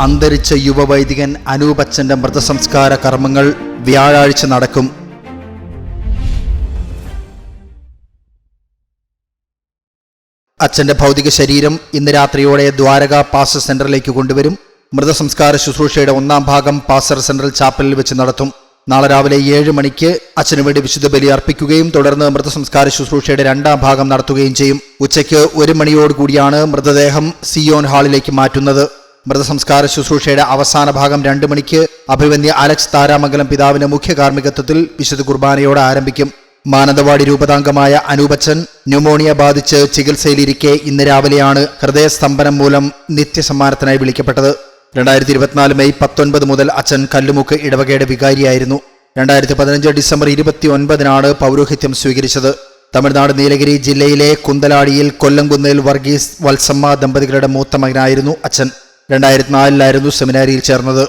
അന്തരിച്ച യുവവൈദികൻ അനൂപ് അച്ഛന്റെ മൃതസംസ്കാര കർമ്മങ്ങൾ വ്യാഴാഴ്ച നടക്കും. അച്ഛന്റെ ഭൗതിക ശരീരം ഇന്ന് രാത്രിയോടെ ദ്വാരക പാസ്റ്റർ സെന്ററിലേക്ക് കൊണ്ടുവരും. മൃതസംസ്കാര ശുശ്രൂഷയുടെ 1-ാം ഭാഗം പാസ്റ്റർ സെൻട്രൽ ചാപ്പലിൽ വെച്ച് നടത്തും. നാളെ രാവിലെ 7 മണിക്ക് അച്ഛനു വേണ്ടി വിശുദ്ധ ബലി അർപ്പിക്കുകയും തുടർന്ന് മൃതസംസ്കാര ശുശ്രൂഷയുടെ 2-ാം ഭാഗം നടത്തുകയും ചെയ്യും. ഉച്ചയ്ക്ക് 1 മണിയോടുകൂടിയാണ് മൃതദേഹം സിയോൻ ഹാളിലേക്ക് മാറ്റുന്നത്. മൃതസംസ്കാര ശുശ്രൂഷയുടെ അവസാന ഭാഗം 2 മണിക്ക് അഭിവന്യ അലക്സ് താരാമംഗലം പിതാവിന്റെ മുഖ്യ കാർമ്മികത്വത്തിൽ വിശുദ്ധ കുർബാനയോടെ ആരംഭിക്കും. മാനന്തവാടി രൂപതാംഗമായ അനൂപച്ചൻ ന്യൂമോണിയ ബാധിച്ച് ചികിത്സയിലിരിക്കെ ഇന്ന് രാവിലെയാണ് ഹൃദയസ്തംഭനം മൂലം നിത്യസമ്മാനത്തിനായി വിളിക്കപ്പെട്ടത്. 2024 മെയ് 19 മുതൽ അച്ഛൻ കല്ലുമുക്ക് ഇടവകയുടെ വികാരിയായിരുന്നു. 2015 ഡിസംബർ 29 പൗരോഹിത്യം സ്വീകരിച്ചത്. തമിഴ്നാട് നീലഗിരി ജില്ലയിലെ കുന്തലാടിയിൽ കൊല്ലംകുന്നേൽ വർഗീസ് വത്സമ്മ ദമ്പതികളുടെ മൂത്ത മകനായിരുന്നു അച്ഛൻ. 2004 സെമിനാരിയിൽ ചേർന്നത്.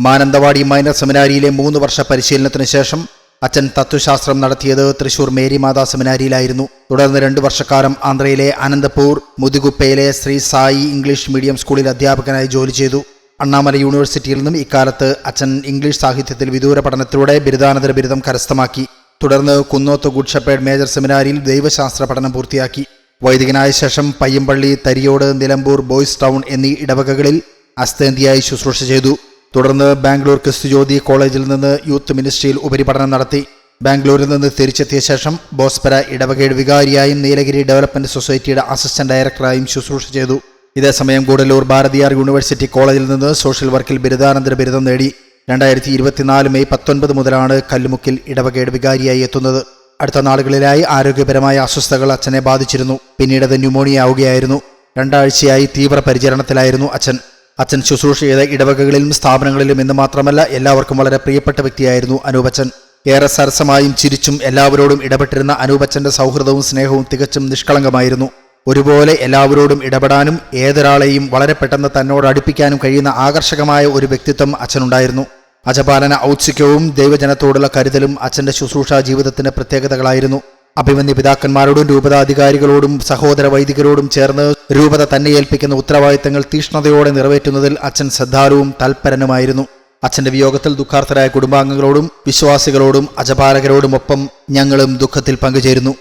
മാനന്തവാടി മൈനർ സെമിനാരിയിലെ 3 വർഷ പരിശീലനത്തിന് ശേഷം അച്ഛൻ തത്വശാസ്ത്രം നടത്തിയത് തൃശൂർ മേരിമാതാ സെമിനാരിയിലായിരുന്നു. തുടർന്ന് 2 വർഷക്കാലം ആന്ധ്രയിലെ അനന്തപൂർ മുതുകുപ്പയിലെ ശ്രീ സായി ഇംഗ്ലീഷ് മീഡിയം സ്കൂളിൽ അധ്യാപകനായി ജോലി ചെയ്തു. അണ്ണാമല യൂണിവേഴ്സിറ്റിയിൽ നിന്നും ഇക്കാലത്ത് അച്ഛൻ ഇംഗ്ലീഷ് സാഹിത്യത്തിൽ വിദൂര പഠനത്തിലൂടെ ബിരുദാനന്തര ബിരുദം കരസ്ഥമാക്കി. തുടർന്ന് കുന്നോത്ത് ഗുഡ് ഷെപ്പേർഡ് മേജർ സെമിനാരിയിൽ ദൈവശാസ്ത്ര പഠനം പൂർത്തിയാക്കി. വൈദികനായ ശേഷം പയ്യമ്പള്ളി, തരിയോട്, നിലമ്പൂർ, ബോയ്സ് ടൗൺ എന്നീ ഇടവകകളിൽ അസ്തേന്തിയായി ശുശ്രൂഷ ചെയ്തു. തുടർന്ന് ബാംഗ്ലൂർ ക്രിസ്തുജ്യോതി കോളേജിൽ നിന്ന് യൂത്ത് മിനിസ്ട്രിയിൽ ഉപരിപഠനം നടത്തി. ബാംഗ്ലൂരിൽ നിന്ന് തിരിച്ചെത്തിയ ശേഷം ബോസ്പര ഇടവകയുടെ വികാരിയായും നീലഗിരി ഡെവലപ്മെന്റ് സൊസൈറ്റിയുടെ അസിസ്റ്റന്റ് ഡയറക്ടറായും ശുശ്രൂഷ ചെയ്തു. ഇതേസമയം ഗൂഡല്ലൂർ ഭാരതിയാർ യൂണിവേഴ്സിറ്റി കോളേജിൽ നിന്ന് സോഷ്യൽ വർക്കിൽ ബിരുദാനന്തര ബിരുദം നേടി. 2024 മെയ് 19 മുതലാണ് കല്ലുമുക്കിൽ ഇടവകയുടെ വികാരിയായി എത്തുന്നത്. അടുത്ത നാളുകളിലായി ആരോഗ്യപരമായ അസ്വസ്ഥതകൾ അച്ഛനെ ബാധിച്ചിരുന്നു. പിന്നീട് അത് ന്യൂമോണിയ ആവുകയായിരുന്നു. 2 ആഴ്ചയായി തീവ്ര പരിചരണത്തിലായിരുന്നു അച്ഛൻ. അച്ഛൻ ശുശ്രൂഷ ചെയ്ത ഇടവകകളിലും സ്ഥാപനങ്ങളിലും എന്ന് മാത്രമല്ല എല്ലാവർക്കും വളരെ പ്രിയപ്പെട്ട വ്യക്തിയായിരുന്നു അനൂപച്ചൻ. ഏറെ സരസമായും ചിരിച്ചും എല്ലാവരോടും ഇടപെട്ടിരുന്ന അനൂപച്ചന്റെ സൗഹൃദവും സ്നേഹവും തികച്ചും നിഷ്കളങ്കമായിരുന്നു. ഒരുപോലെ എല്ലാവരോടും ഇടപെടാനും ഏതൊരാളെയും വളരെ പെട്ടെന്ന് തന്നോട് അടുപ്പിക്കാനും കഴിയുന്ന ആകർഷകമായ ഒരു വ്യക്തിത്വം അച്ഛനുണ്ടായിരുന്നു. അജപാലന ഔത്സുക്യവും ദൈവജനത്തോടുള്ള കരുതലും അച്ഛന്റെ ശുശ്രൂഷാ ജീവിതത്തിന്റെ പ്രത്യേകതകളായിരുന്നു. അഭിമന്യ പിതാക്കന്മാരോടും രൂപതാധികാരികളോടും സഹോദര വൈദികരോടും ചേർന്ന് രൂപത തന്നെ ഏൽപ്പിക്കുന്ന ഉത്തരവാദിത്തങ്ങൾ തീഷ്ണതയോടെ നിറവേറ്റുന്നതിൽ അച്ഛൻ ശ്രദ്ധാലുവും തൽപരനുമായിരുന്നു. അച്ഛന്റെ വിയോഗത്തിൽ ദുഃഖാർത്ഥരായ കുടുംബാംഗങ്ങളോടും വിശ്വാസികളോടും അജപാലകരോടുമൊപ്പം ഞങ്ങളും ദുഃഖത്തിൽ പങ്കുചേരുന്നു.